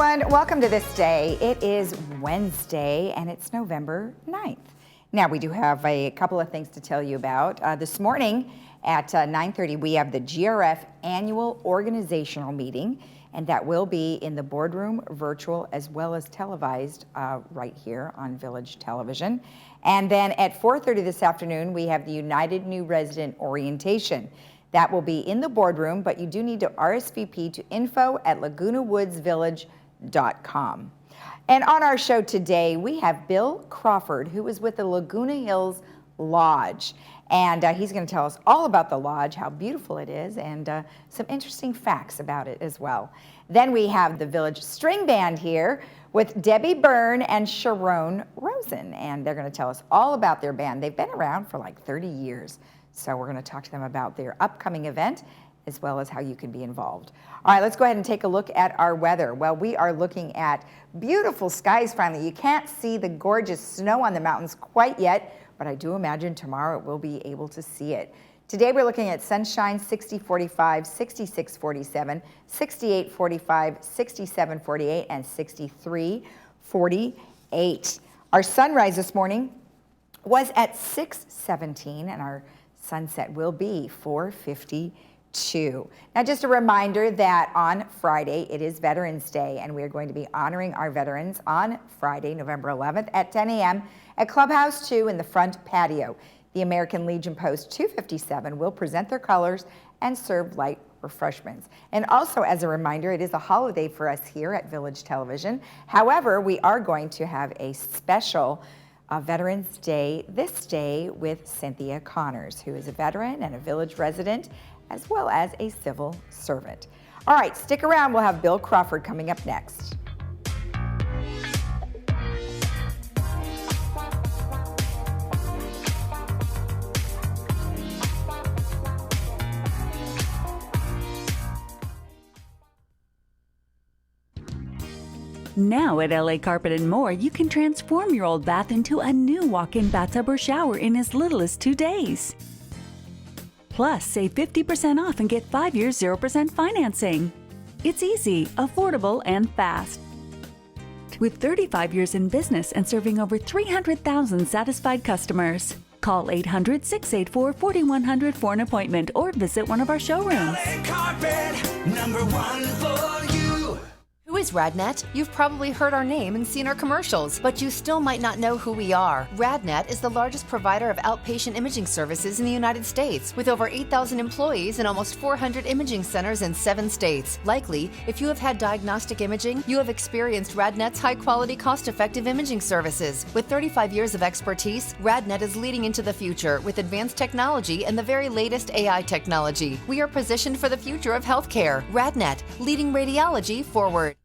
everyone, welcome to This Day. It is Wednesday and it's November 9th. Now we do have a couple of things to tell you about. This morning at 9:30 we have the GRF annual organizational meeting, and that will be in the boardroom, virtual as well as televised right here on Village Television. And then at 4:30 this afternoon we have the United New Resident Orientation. That will be in the boardroom, but you do need to RSVP to info@lagunawoodsvillage.com. And on our show today, we have Bill Crawford, who is with the Laguna Hills Lodge. And he's going to tell us all about the lodge, how beautiful it is, and some interesting facts about it as well. Then we have the Village String Band here with Debbie Byrne and Sharon Rosen, and they're going to tell us all about their band. They've been around for like 30 years. So we're going to talk to them about their upcoming event as well as how you can be involved. All right, let's go ahead and take a look at our weather. Well, we are looking at beautiful skies finally. You can't see the gorgeous snow on the mountains quite yet, but I do imagine tomorrow we'll be able to see it. Today we're looking at sunshine 60-45, 66-47, 68-45, 67-48, and 63-48. Our sunrise this morning was at 6:17, and our sunset will be 4:52. Now, just a reminder that on Friday, it is Veterans Day, and we are going to be honoring our veterans on Friday, November 11th at 10 a.m. at Clubhouse 2 in the front patio. The American Legion Post 257 will present their colors and serve light refreshments. And also, as a reminder, it is a holiday for us here at Village Television. However, we are going to have a special Veterans Day this day with Cynthia Connors, who is a veteran and a Village resident, as well as a civil servant. All right, stick around. We'll have Bill Crawford coming up next. Now at LA Carpet & More, you can transform your old bath into a new walk-in bathtub or shower in as little as 2 days. Plus, save 50% off and get 5 years 0% financing. It's easy, affordable, and fast. With 35 years in business and serving over 300,000 satisfied customers. Call 800-684-4100 for an appointment or visit one of our showrooms. LA Carpet, #1 for you. Who is RadNet? You've probably heard our name and seen our commercials, but you still might not know who we are. RadNet is the largest provider of outpatient imaging services in the United States, with over 8,000 employees and almost 400 imaging centers in 7 states. Likely, if you have had diagnostic imaging, you have experienced RadNet's high-quality, cost-effective imaging services. With 35 years of expertise, RadNet is leading into the future with advanced technology and the very latest AI technology. We are positioned for the future of healthcare. RadNet, leading radiology forward.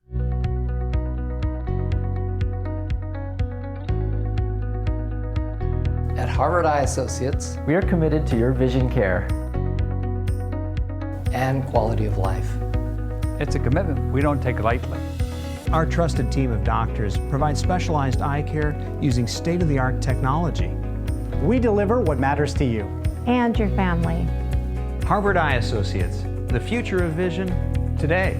At Harvard Eye Associates, we are committed to your vision care and quality of life. It's a commitment we don't take lightly. Our trusted team of doctors provides specialized eye care using state-of-the-art technology. We deliver what matters to you and your family. Harvard Eye Associates, the future of vision today.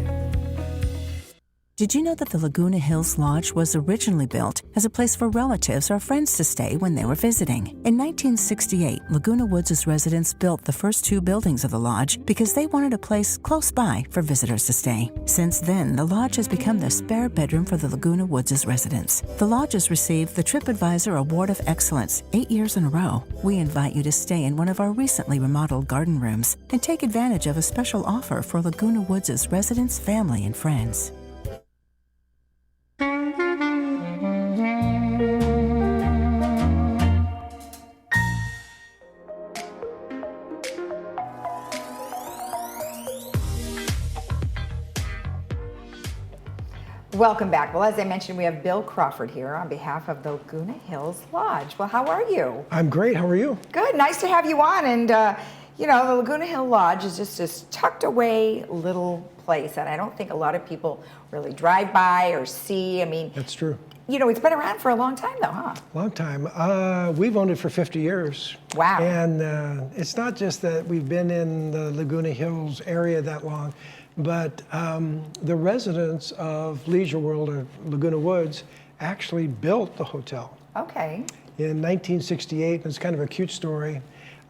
Did you know that the Laguna Hills Lodge was originally built as a place for relatives or friends to stay when they were visiting? In 1968, Laguna Woods' residents built the first 2 buildings of the lodge because they wanted a place close by for visitors to stay. Since then, the lodge has become the spare bedroom for the Laguna Woods' residents. The lodge has received the TripAdvisor Award of Excellence 8 years in a row. We invite you to stay in one of our recently remodeled garden rooms and take advantage of a special offer for Laguna Woods' residents, family, and friends. Welcome back. Well, as I mentioned, we have Bill Crawford here on behalf of the Laguna Hills Lodge. Well, how are you? I'm great. How are you? Good. Nice to have you on. And, you know, the Laguna Hill Lodge is just this tucked away little place that I don't think a lot of people really drive by or see. I mean, that's true. You know, it's been around for a long time, though, huh? Long time. We've owned it for 50 years. Wow. And it's not just that we've been in the Laguna Hills area that long. but the residents of Leisure World or Laguna Woods actually built the hotel. Okay. In 1968, it's kind of a cute story.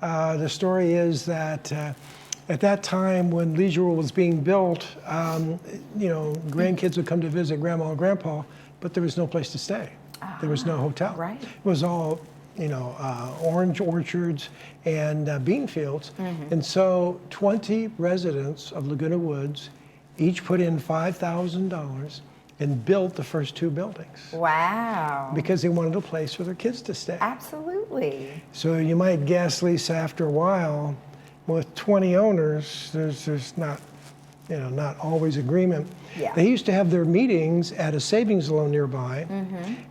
The story is that at that time when Leisure World was being built, grandkids would come to visit Grandma and Grandpa, but there was no place to stay. There was no hotel. Right. It was all, orange orchards and bean fields. And so 20 residents of Laguna Woods each put in $5,000 and built the first 2 buildings. Wow. Because they wanted a place for their kids to stay. Absolutely. So you might guess, Lisa, after a while, with 20 owners, there's not always agreement. Yeah. They used to have their meetings at a savings loan nearby,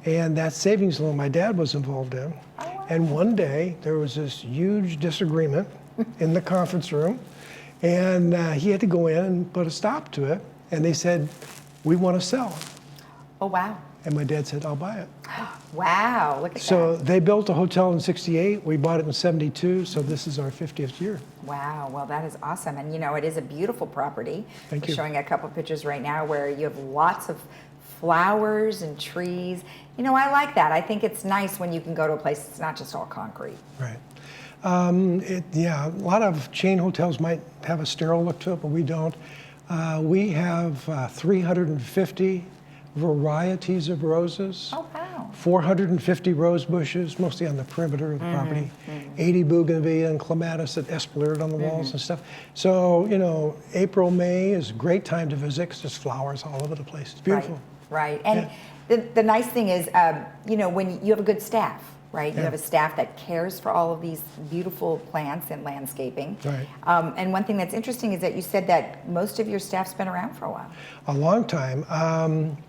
and that savings loan my dad was involved in. Oh, wow. And one day there was this huge disagreement in the conference room, and he had to go in and put a stop to it. And they said, "We want to sell." Oh, wow. And my dad said, "I'll buy it." Wow, look at So that. they built a hotel in '68. We bought it in '72. So this is our 50th year. Wow, well, that is awesome. And it is a beautiful property. Thank We're you. showing a couple pictures right now where you have lots of flowers and trees. I like that. I think it's nice when you can go to a place that's not just all concrete. Right. A lot of chain hotels might have a sterile look to it, but we don't. We have 350 varieties of roses. Oh, wow. 450 rose bushes, mostly on the perimeter of the property. 80 bougainvillea and clematis that espalier on the walls and stuff. So, April, May is a great time to visit because there's flowers all over the place. It's beautiful. Right. And the nice thing is, when you have a good staff, right? You have a staff that cares for all of these beautiful plants and landscaping. Right. And one thing that's interesting is that you said that most of your staff's been around for a while. A long time.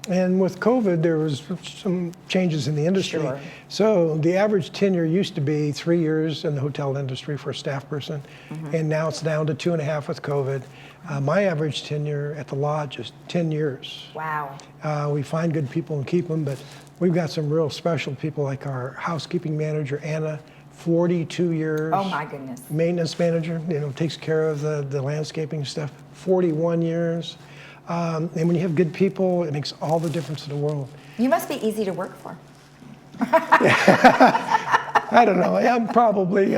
And with COVID, there was some changes in the industry. Sure. So the average tenure used to be 3 years in the hotel industry for a staff person, and now it's down to 2.5 with COVID. My average tenure at the lodge is 10 years. Wow. We find good people and keep them, but we've got some real special people like our housekeeping manager, Anna, 42 years. Oh my goodness. Maintenance manager, takes care of the landscaping stuff, 41 years. And when you have good people, it makes all the difference in the world. You must be easy to work for. I don't know. I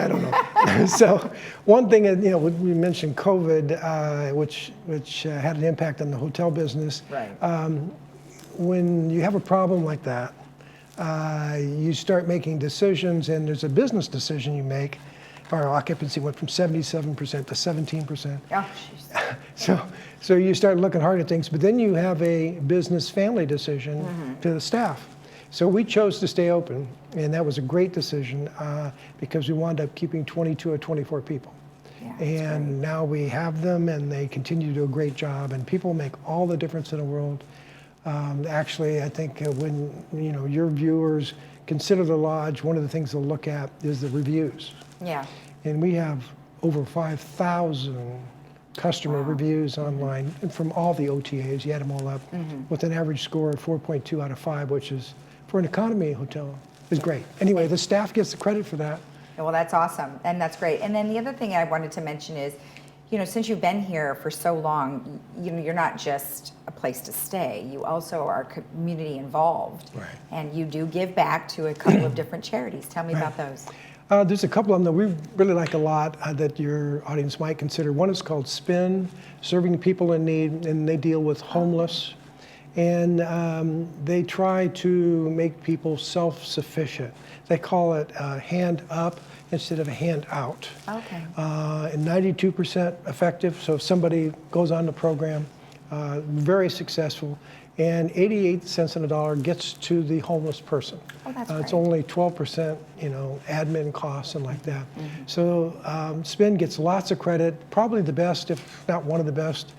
don't know. So one thing, we mentioned COVID, which had an impact on the hotel business. Right. When you have a problem like that, you start making decisions, and there's a business decision you make. Our occupancy went from 77% to 17%. Oh, jeez. So you start looking hard at things, but then you have a business family decision to the staff. So we chose to stay open, and that was a great decision because we wound up keeping 22 or 24 people. Yeah, and now we have them, and they continue to do a great job, and people make all the difference in the world. Actually, I think when your viewers consider the lodge, one of the things they'll look at is the reviews. Yeah. And we have over 5,000 customer reviews online and from all the OTAs. You add them all up with an average score of 4.2 out of 5, which is, for an economy hotel, is great. Anyway, the staff gets the credit for that. Well, that's awesome, and that's great. And then the other thing I wanted to mention is, since you've been here for so long, you're not just a place to stay. You also are community involved, Right. and you do give back to a couple of different charities. Tell me about those. There's a couple of them that we really like a lot that your audience might consider. One is called Spin, Serving People in Need, and they deal with homeless. And they try to make people self-sufficient. They call it hand up instead of a hand out. Okay. And 92% effective, so if somebody goes on the program, very successful, and 88 cents on the dollar gets to the homeless person. Oh, that's It's great. only 12%, admin costs and like that. So Spin gets lots of credit, probably the best, if not one of the best,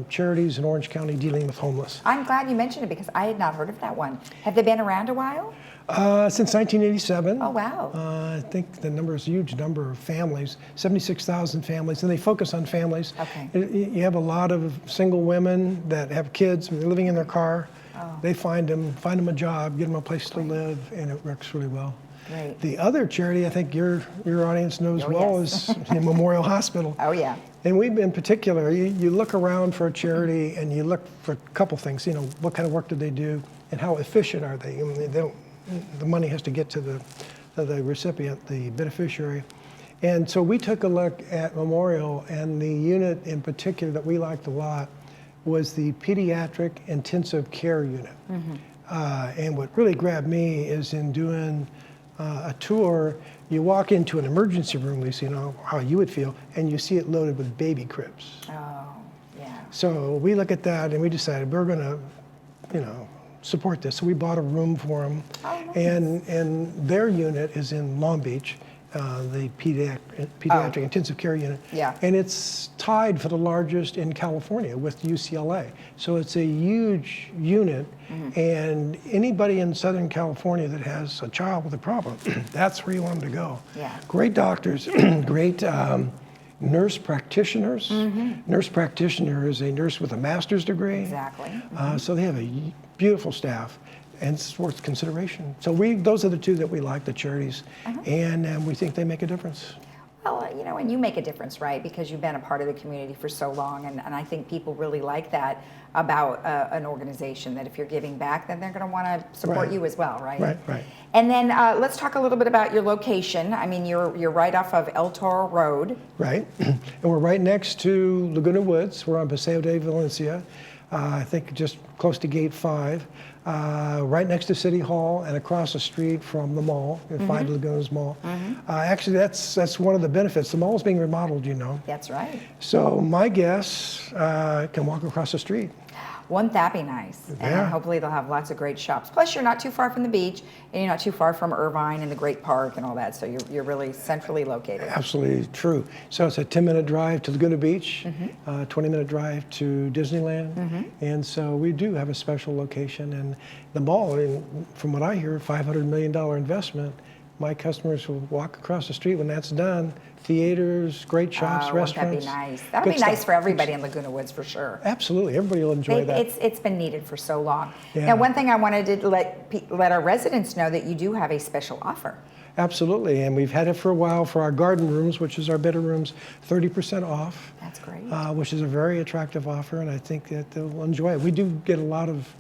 charities in Orange County dealing with homeless. I'm glad you mentioned it because I had not heard of that one. Have they been around a while? Since 1987. Oh, wow. I think the number is a huge number of families, 76,000 families, and they focus on families. Okay. You have a lot of single women that have kids, they're living in their car. Oh. They find them a job, get them a place to live, and it works really well. Great. The other charity I think your audience knows well yes. is Memorial Hospital. Oh, yeah. And we, in particular, you look around for a charity and you look for a couple things. What kind of work do they do, and how efficient are they? I mean, the money has to get to the recipient, the beneficiary. And so we took a look at Memorial, and the unit in particular that we liked a lot was the pediatric intensive care unit. And what really grabbed me is in doing a tour, you walk into an emergency room, Lisa, how you would feel, and you see it loaded with baby cribs. Oh, yeah. So we look at that and we decided we're gonna, support this. So we bought a room for them. Oh, nice. And their unit is in Long Beach, the pediatric intensive care unit. Yeah. And it's tied for the largest in California with UCLA. So it's a huge unit, and anybody in Southern California that has a child with a problem, that's where you want them to go. Yeah. Great doctors, great nurse practitioners. Nurse practitioner is a nurse with a master's degree. Exactly. So they have a beautiful staff, and it's worth consideration. So those are the two that we like, the charities, and we think they make a difference. Well, and you make a difference, right? Because you've been a part of the community for so long, and I think people really like that about an organization, that if you're giving back, then they're going to want to support you as well, right? Right. And then let's talk a little bit about your location. I mean, you're right off of El Toro Road. Right, and we're right next to Laguna Woods. We're on Paseo de Valencia, I think just close to Gate 5. Right next to City Hall and across the street from the mall, Five Lagoons Mall. Actually, that's one of the benefits. The mall is being remodeled, That's right. So my guests can walk across the street. Wouldn't that be nice? Yeah. And hopefully they'll have lots of great shops. Plus, you're not too far from the beach, and you're not too far from Irvine and the Great Park and all that, so you're really centrally located. Absolutely true. So it's a 10-minute drive to Laguna Beach, 20-minute drive to Disneyland, and so we do have a special location. And the mall, from what I hear, $500 million investment. My customers will walk across the street when that's done. Theaters, great shops, restaurants. That'd be nice. That'll be nice for everybody in Laguna Woods for sure. Absolutely, everybody will enjoy that. It's been needed for so long. Yeah. Now, one thing I wanted to let our residents know that you do have a special offer. Absolutely, and we've had it for a while for our garden rooms, which is our better rooms, 30% off. That's great. Which is a very attractive offer, and I think that they'll enjoy it. We do get a lot of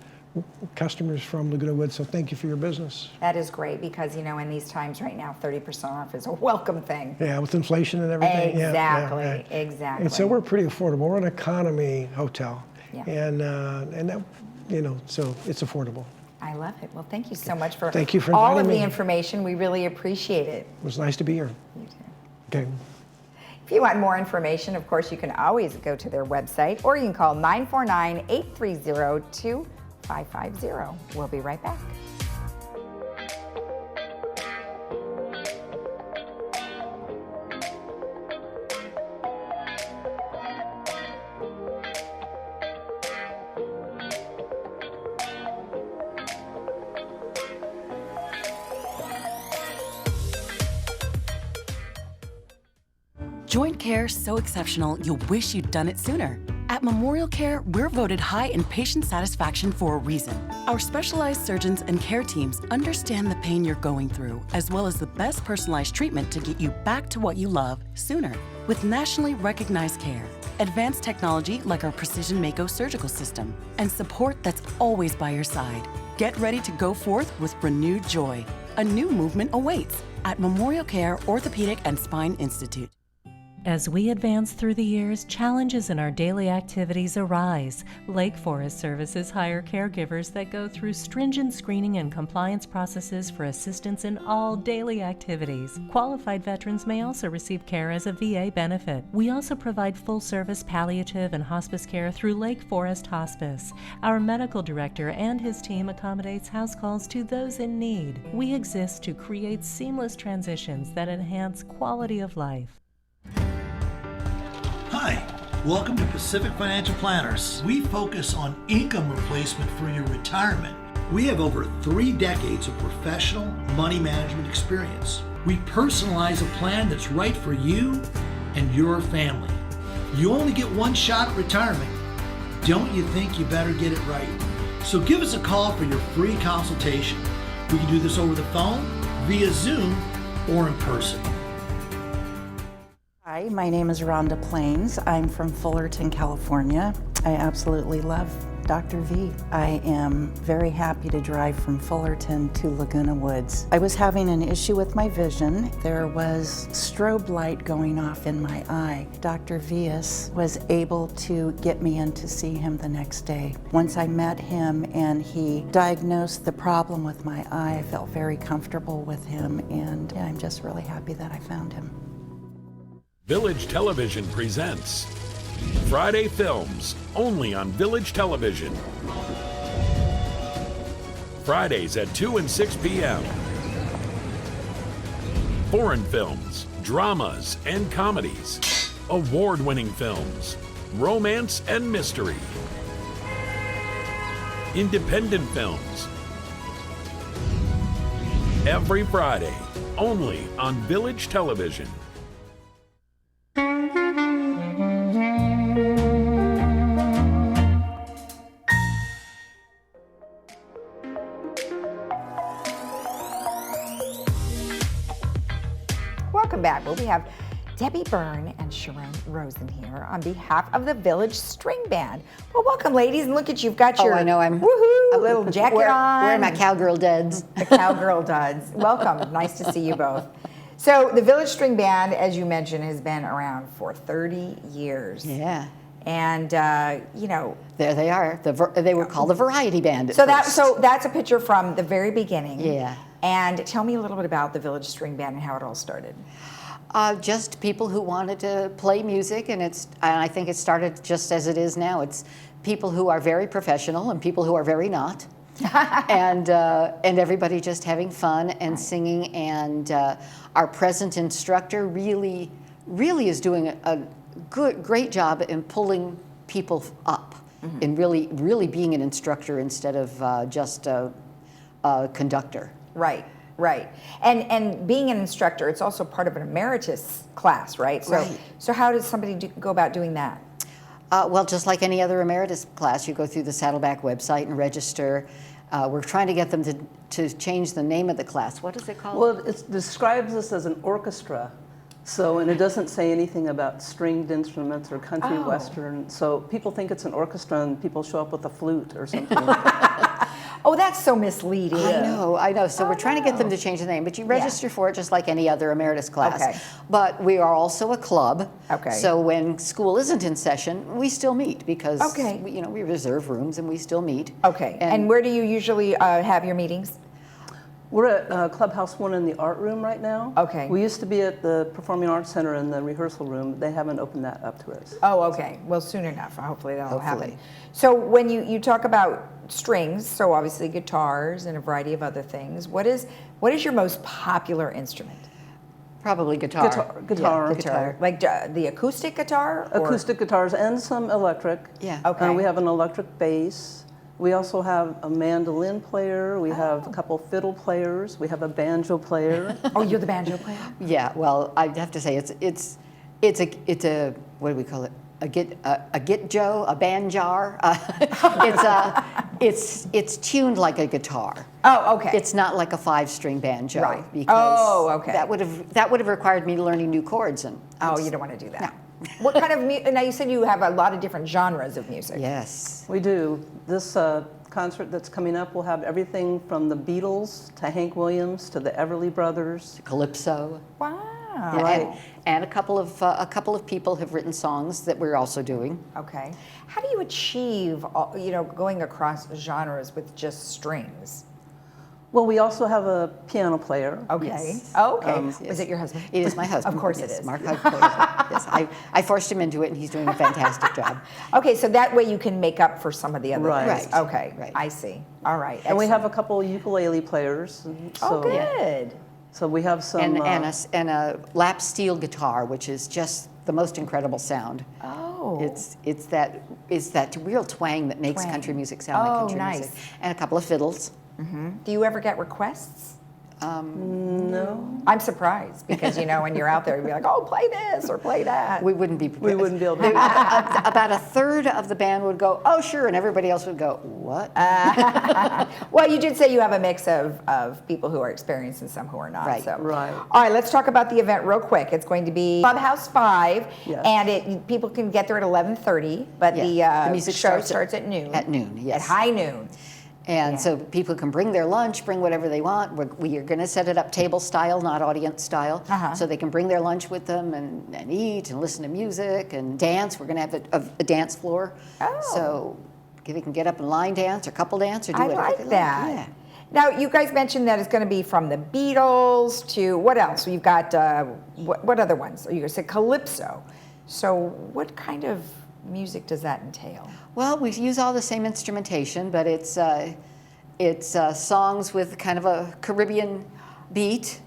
customers from Laguna Woods, so thank you for your business. That is great because, in these times right now, 30% off is a welcome thing. Yeah, with inflation and everything. Exactly, Yeah. exactly. And so we're pretty affordable. We're an economy hotel, Yeah. and that, so it's affordable. I love it. Well, thank you so much for, Thank you for all of inviting the me. information. We really appreciate it. It was nice to be here. You too. Okay. If you want more information, of course, you can always go to their website, or you can call 949-830-2550. We'll be right back. Joint care so exceptional, you'll wish you'd done it sooner. At Memorial Care, we're voted high in patient satisfaction for a reason. Our specialized surgeons and care teams understand the pain you're going through, as well as the best personalized treatment to get you back to what you love sooner. With nationally recognized care, advanced technology like our Precision Mako surgical system, and support that's always by your side. Get ready to go forth with renewed joy. A new movement awaits at Memorial Care Orthopedic and Spine Institute. As we advance through the years, challenges in our daily activities arise. Lake Forest Services hire caregivers that go through stringent screening and compliance processes for assistance in all daily activities. Qualified veterans may also receive care as a VA benefit. We also provide full-service palliative and hospice care through Lake Forest Hospice. Our medical director and his team accommodates house calls to those in need. We exist to create seamless transitions that enhance quality of life. Hi, welcome to Pacific Financial Planners. We focus on income replacement for your retirement. We have over 3 decades of professional money management experience. We personalize a plan that's right for you and your family. You only get one shot at retirement. Don't you think you better get it right? So give us a call for your free consultation. We can do this over the phone, via Zoom or in person. Hi, my name is Rhonda Plains. I'm from Fullerton, California. I absolutely love Dr. V. I am very happy to drive from Fullerton to Laguna Woods. I was having an issue with my vision. There was strobe light going off in my eye. Dr. Vias was able to get me in to see him the next day. Once I met him and he diagnosed the problem with my eye, I felt very comfortable with him, and I'm just really happy that I found him. Village Television presents Friday Films, only on Village Television. Fridays at 2 and 6 p.m. Foreign films, dramas and comedies, award-winning films, romance and mystery, independent films. Every Friday, only on Village Television. Welcome back. Well, we have Debbie Byrne and Sharon Rosen here on behalf of the Village String Band. Well, welcome, ladies, and look at you've got your I know I'm woohoo, a little jacket on. Wearing my cowgirl duds. The cowgirl duds. Welcome. Nice to see you both. So the Village String Band, as you mentioned, has been around for 30 years. Yeah. And you know, there they are. They were called the Variety Band at so first. that's a picture from the very beginning. Yeah. And tell me a little bit about the Village String Band and how it all started. Just people who wanted to play music, and I think it started just as it is now. It's people who are very professional and people who are very not, and everybody just having fun and singing. And our present instructor really is doing a great job in pulling people up, and really being an instructor instead of just a conductor. Right. Right, and being an instructor, it's also part of an emeritus class, right? So how does somebody go about doing that? Well, just like any other emeritus class, you go through the Saddleback website and register. We're trying to get them to change the name of the class. What is it called? Well, it describes us as an orchestra. So, and it doesn't say anything about stringed instruments or country western. So people think it's an orchestra and people show up with a flute or something. Oh, that's so misleading. I know. So we're trying to get them to change the name, but you register for it just like any other emeritus class. Okay. But we are also a club. Okay. So when school isn't in session, we still meet because we reserve rooms and we still meet. Okay. And where do you usually have your meetings? We're at Clubhouse 1 in the art room right now. Okay. We used to be at the Performing Arts Center in the rehearsal room. They haven't opened that up to us. Oh, okay. Well, soon enough. Hopefully that'll happen. So when you talk about strings, so obviously guitars and a variety of other things, what is your most popular instrument? Probably guitar. Guitar. Like the acoustic guitar? Acoustic guitars and some electric. Yeah. Okay. We have an electric bass. We also have a mandolin player. We have a couple fiddle players. We have a banjo player. Oh, you're the banjo player? Yeah. Well, I have to say it's a what do we call it? A gitjo, a banjar. It's tuned like a guitar. Oh, okay. It's not like a 5-string banjo. Right. Because that would have required me learning new chords and. Oh, you don't want to do that. No. What kind of music? Now you said you have a lot of different genres of music. Yes. We do. This concert that's coming up will have everything from the Beatles to Hank Williams to the Everly Brothers. Calypso. Wow. Yeah, Right. And a couple of people have written songs that we're also doing. Okay. How do you achieve, going across genres with just strings? Well, we also have a piano player. Okay. Yes. Oh, okay. Was it your husband? It is my husband. Of course yes, it is. Mark yes, I forced him into it, and he's doing a fantastic job. Okay, so that way you can make up for some of the other Right. things. Okay, right. I see. All right. And we have a couple ukulele players. Oh, good. So we have some... And a lap steel guitar, which is just the most incredible sound. Oh. It's that real twang that makes country music sound like country music. And a couple of fiddles. Mm-hmm. Do you ever get requests? No. I'm surprised because, you know, when you're out there, you'd be like, oh, play this or play that. We wouldn't be prepared. We wouldn't be able to. About a third of the band would go, oh, sure, and everybody else would go, what? Well, you did say you have a mix of people who are experienced and some who are not. Right. So. Right. All right, let's talk about the event real quick. It's going to be Clubhouse 5, Yes. and people can get there at 11:30, but Yeah. the music show starts starts at noon. At noon, yes. At high noon. And so people can bring their lunch, bring whatever they want. We are going to set it up table style, not audience style. So they can bring their lunch with them and eat and listen to music and dance. We're going to have a dance floor. Oh. So they can get up and line dance or couple dance or do I whatever like they that. like. Yeah. Now, you guys mentioned that it's going to be from the Beatles to what else? You've got, what other ones? You said Calypso. So what kind of music does that entail? Well, we use all the same instrumentation, but it's songs with kind of a Caribbean beat.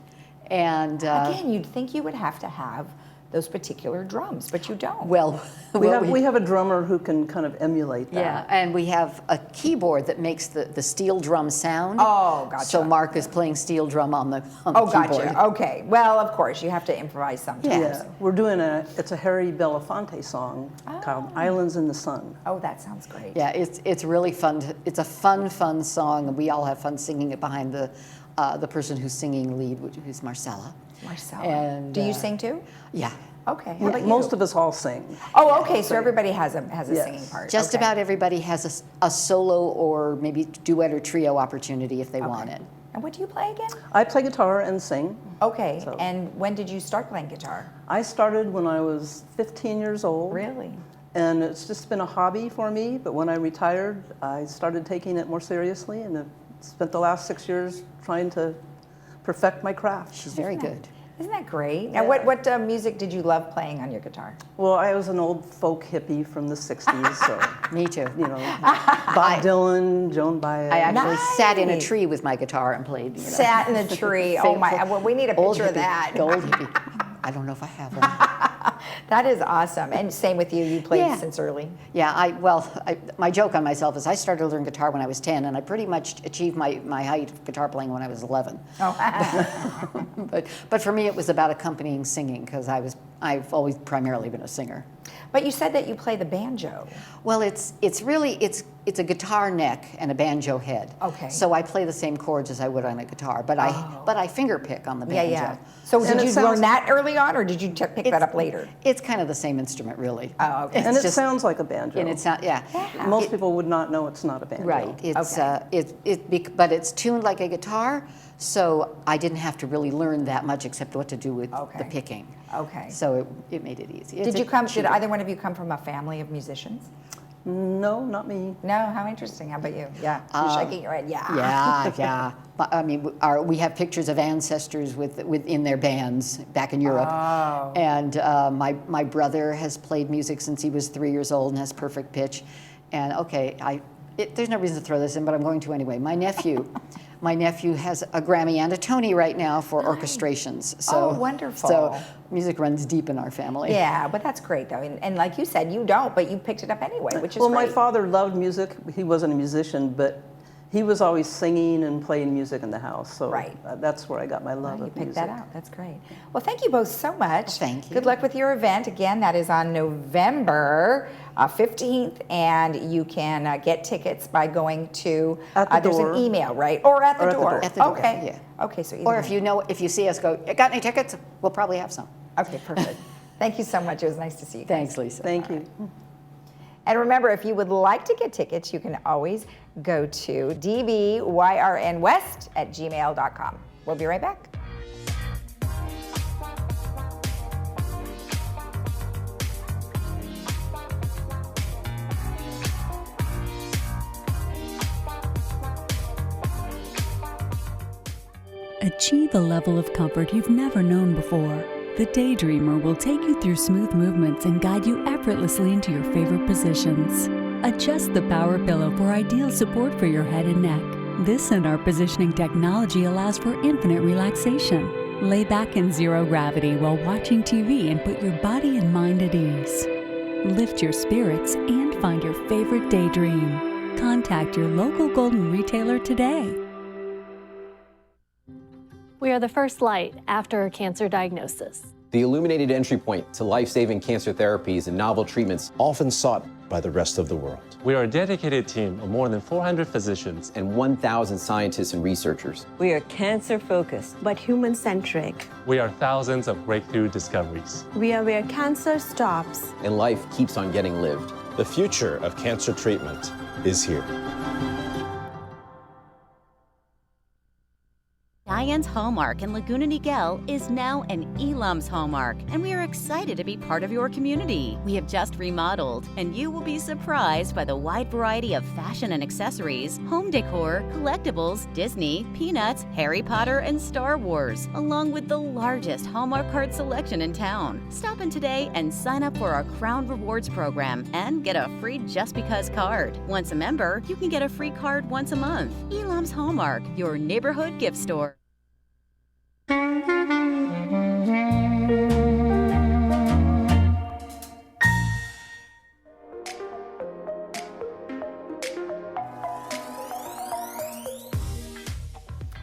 And again, you'd think you would have to have those particular drums, but you don't. Well, we have a drummer who can kind of emulate that. Yeah, and we have a keyboard that makes the steel drum sound. Oh, gotcha. So Mark is playing steel drum on the keyboard. Gotcha. Okay. Well, of course, you have to improvise sometimes. Yeah, we're doing it's a Harry Belafonte song called "Islands in the Sun." Oh, that sounds great. Yeah, it's really fun. It's a fun song, and we all have fun singing it behind the person who's singing lead, who's Marcella. Marcella. And do you sing too? Yeah. Okay. Most of us all sing. Oh, okay. So everybody has a singing part. Just about everybody has a solo or maybe duet or trio opportunity if they want it. And what do you play again? I play guitar and sing. Okay. So. And when did you start playing guitar? I started when I was 15 years old. Really? And it's just been a hobby for me. But when I retired, I started taking it more seriously, and I've spent the last 6 years trying to perfect my craft. She's very good. Isn't that great? Now, what music did you love playing on your guitar? Well, I was an old folk hippie from the 60s, so. Me too. You know, Bob Dylan, Joan Baez. I actually sat in a tree with my guitar and played. You know. Sat in a tree. Oh my! Well, we need a picture of that. Old hippie. I don't know if I have one. That is awesome. And same with you. You played since early. Yeah. My joke on myself is I started to learn guitar when I was 10, and I pretty much achieved my height of guitar playing when I was 11. Oh. But for me, it was about accompanying singing because I've always primarily been a singer. But you said that you play the banjo. Well, it's a guitar neck and a banjo head. Okay. So I play the same chords as I would on a guitar, but I finger pick on the banjo. Yeah. So did you learn that early on, or did you pick that up later? It's kind of the same instrument, really. Oh, okay. And it sounds like a banjo. And it's not. Yeah. Most people would not know it's not a banjo. Right. It's but it's tuned like a guitar. So I didn't have to really learn that much except what to do with the picking. Okay. So it made it easy. Did either one of you come from a family of musicians? No, not me. No, how interesting. How about you? Yeah, you're shaking your head. Yeah. Yeah. I mean, we have pictures of ancestors within their bands back in Europe. Oh. And my brother has played music since he was 3 years old and has perfect pitch. And there's no reason to throw this in, but I'm going to anyway. My nephew has a Grammy and a Tony right now for orchestrations. So, wonderful. So music runs deep in our family. Yeah, but that's great though. And like you said, you don't, but you picked it up anyway, which is Well, great. my father loved music. He wasn't a musician, but he was always singing and playing music in the house. So that's where I got my love of music. You picked that out. That's great. Well, thank you both so much. Well, thank you. Good luck with your event. Again, that is on November 15th, and you can get tickets by going to, there's an email, right? Or at the door. At the door. Okay. Yeah. Okay, so or if you see us go, got any tickets? We'll probably have some. Okay, perfect. Thank you so much. It was nice to see you. Thanks, Lisa. Thank you. And remember, if you would like to get tickets, you can always go to dbyrnwest@gmail.com. We'll be right back. Achieve a level of comfort you've never known before. The Daydreamer will take you through smooth movements and guide you effortlessly into your favorite positions. Adjust the power pillow for ideal support for your head and neck. This and our positioning technology allows for infinite relaxation. Lay back in zero gravity while watching TV and put your body and mind at ease. Lift your spirits and find your favorite daydream. Contact your local Golden retailer today. We are the first light after a cancer diagnosis. The illuminated entry point to life-saving cancer therapies and novel treatments often sought by the rest of the world. We are a dedicated team of more than 400 physicians and 1,000 scientists and researchers. We are cancer-focused, but human-centric. We are thousands of breakthrough discoveries. We are where cancer stops. And life keeps on getting lived. The future of cancer treatment is here. Diane's Hallmark in Laguna Niguel is now an Elam's Hallmark, and we are excited to be part of your community. We have just remodeled, and you will be surprised by the wide variety of fashion and accessories, home decor, collectibles, Disney, Peanuts, Harry Potter, and Star Wars, along with the largest Hallmark card selection in town. Stop in today and sign up for our Crown Rewards program and get a free Just Because card. Once a member, you can get a free card once a month. Elam's Hallmark, your neighborhood gift store.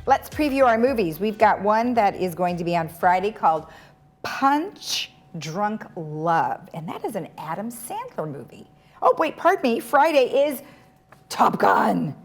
Let's preview our movies. We've got one that is going to be on Friday called Punch Drunk Love, and that is an Adam Sandler movie. Oh, wait, pardon me. Friday is Top Gun.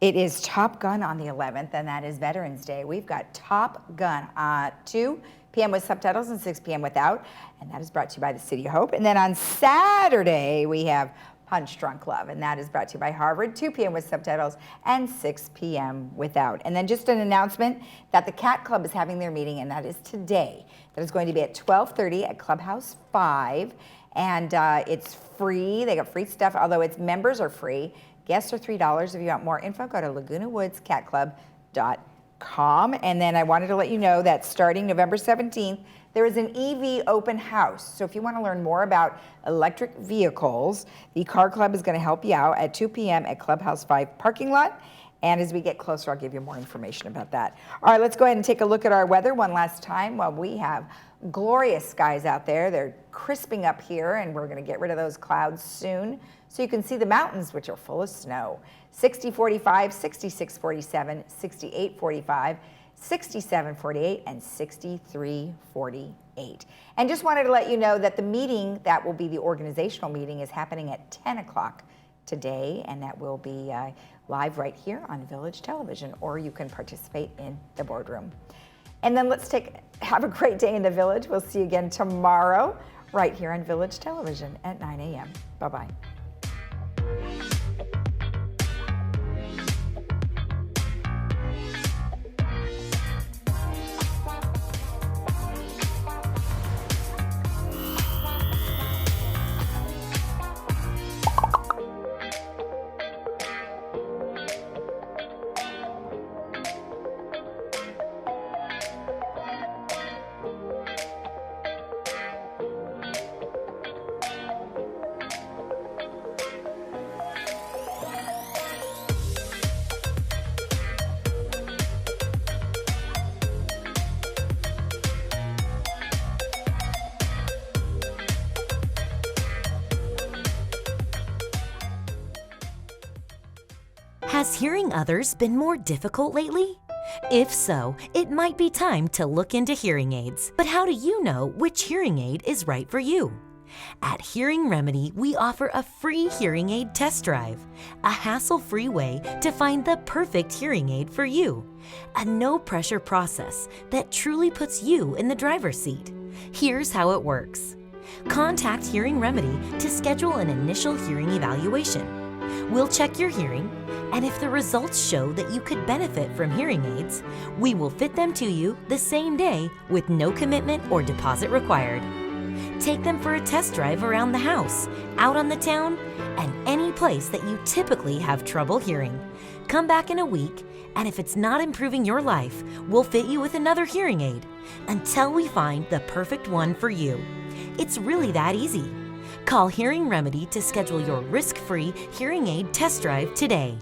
It is Top Gun on the 11th, and that is Veterans Day. We've got Top Gun at 2 p.m. with subtitles and 6 p.m. without, and that is brought to you by the City of Hope. And then on Saturday, we have Punch Drunk Love, and that is brought to you by Harvard, 2 p.m. with subtitles and 6 p.m. without. And then just an announcement that the Cat Club is having their meeting, and that is today. That is going to be at 12:30 at Clubhouse 5, and it's free. They got free stuff, although its members are free. Guests are $3. If you want more info, go to lagunawoodscatclub.com. And then I wanted to let you know that starting November 17th, there is an EV open house. So if you want to learn more about electric vehicles, the Car Club is going to help you out at 2 p.m. at Clubhouse 5 parking lot. And as we get closer, I'll give you more information about that. All right, let's go ahead and take a look at our weather one last time. Well, we have glorious skies out there. They're crisping up here, and we're going to get rid of those clouds soon, so you can see the mountains, which are full of snow. 60-45, 66-47, 68-45, 67-48, and 63-48. And just wanted to let you know that the meeting that will be the organizational meeting is happening at 10 o'clock today, and that will be live right here on Village Television, or you can participate in the boardroom. And then have a great day in the Village. We'll see you again tomorrow right here on Village Television at 9 a.m. Bye-bye. Has hearing others been more difficult lately? If so, it might be time to look into hearing aids. But how do you know which hearing aid is right for you? At Hearing Remedy, we offer a free hearing aid test drive, a hassle-free way to find the perfect hearing aid for you, a no-pressure process that truly puts you in the driver's seat. Here's how it works. Contact Hearing Remedy to schedule an initial hearing evaluation. We'll check your hearing, and if the results show that you could benefit from hearing aids, we will fit them to you the same day with no commitment or deposit required. Take them for a test drive around the house, out on the town, and any place that you typically have trouble hearing. Come back in a week, and if it's not improving your life, we'll fit you with another hearing aid until we find the perfect one for you. It's really that easy. Call Hearing Remedy to schedule your risk-free hearing aid test drive today.